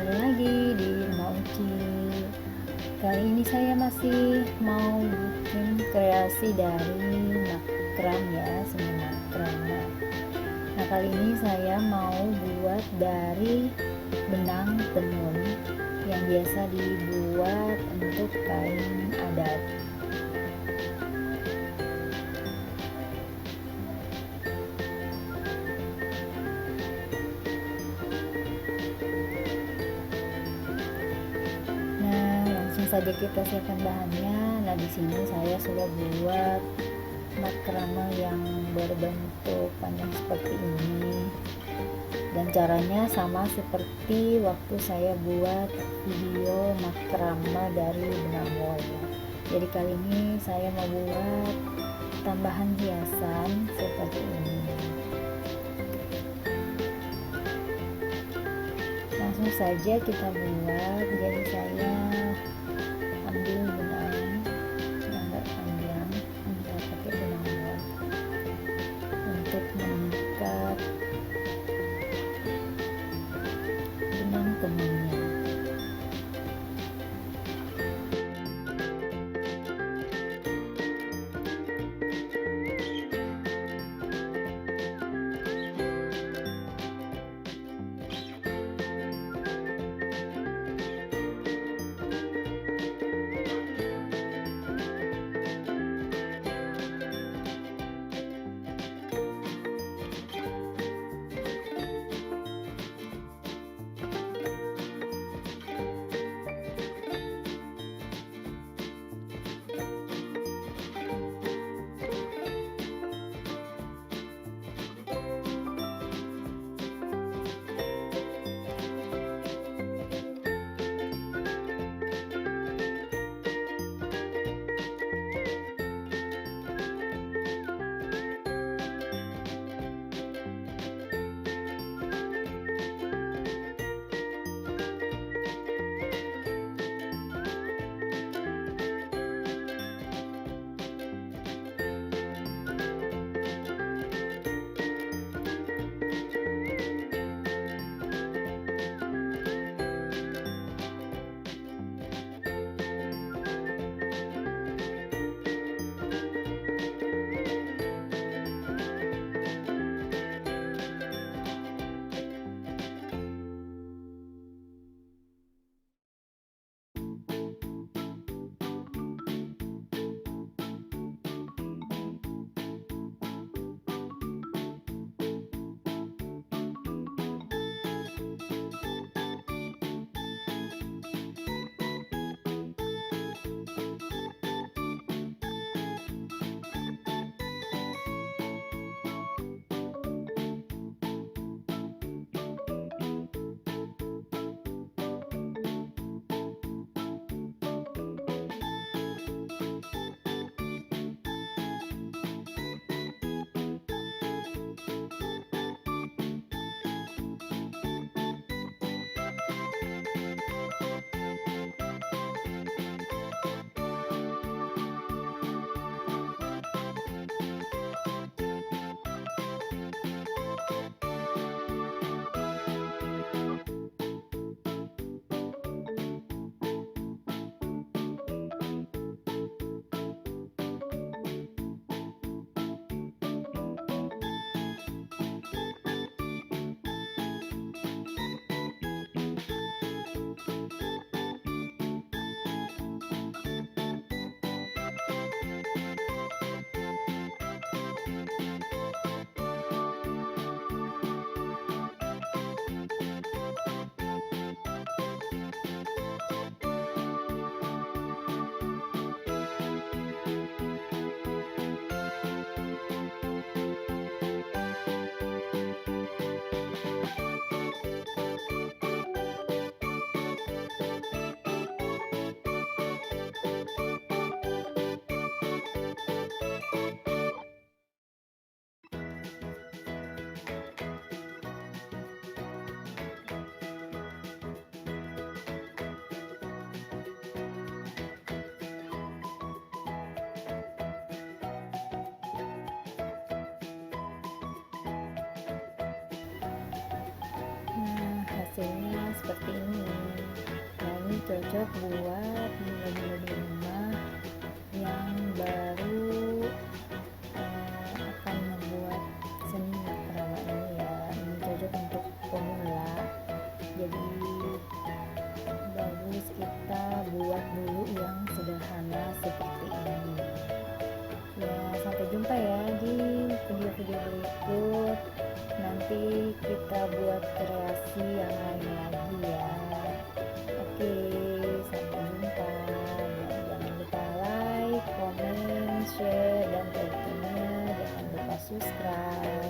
kembali lagi di Rumah Uci. Kali ini saya masih mau bikin kreasi dari makram ya, seni makrame. Nah, kali ini saya mau buat dari benang tenun yang biasa dibuat untuk kain adat. Langsung saja kita siapkan bahannya. Nah, di sini saya sudah buat makrame yang berbentuk panjang seperti ini, dan caranya sama seperti waktu saya buat video makrame dari benang wol. Jadi kali ini saya mau buat tambahan hiasan seperti ini. Langsung saja kita buat. Jadi saya ambil benang yang agak panjang, bisa pakai benang wol untuk mengikat benang tenunnya. Hasilnya seperti ini. Nah, ini cocok buat pemula di rumah yang baru akan membuat seni makrame ini ya. Ini cocok untuk pemula, jadi bagus kita buat dulu yang sederhana seperti ini ya. Sampai jumpa ya di video-video berikut, nanti kita buat kreasi yang lain lagi ya. Oke, sampai jumpa. Jangan lupa like, comment, share, dan tentunya jangan lupa subscribe.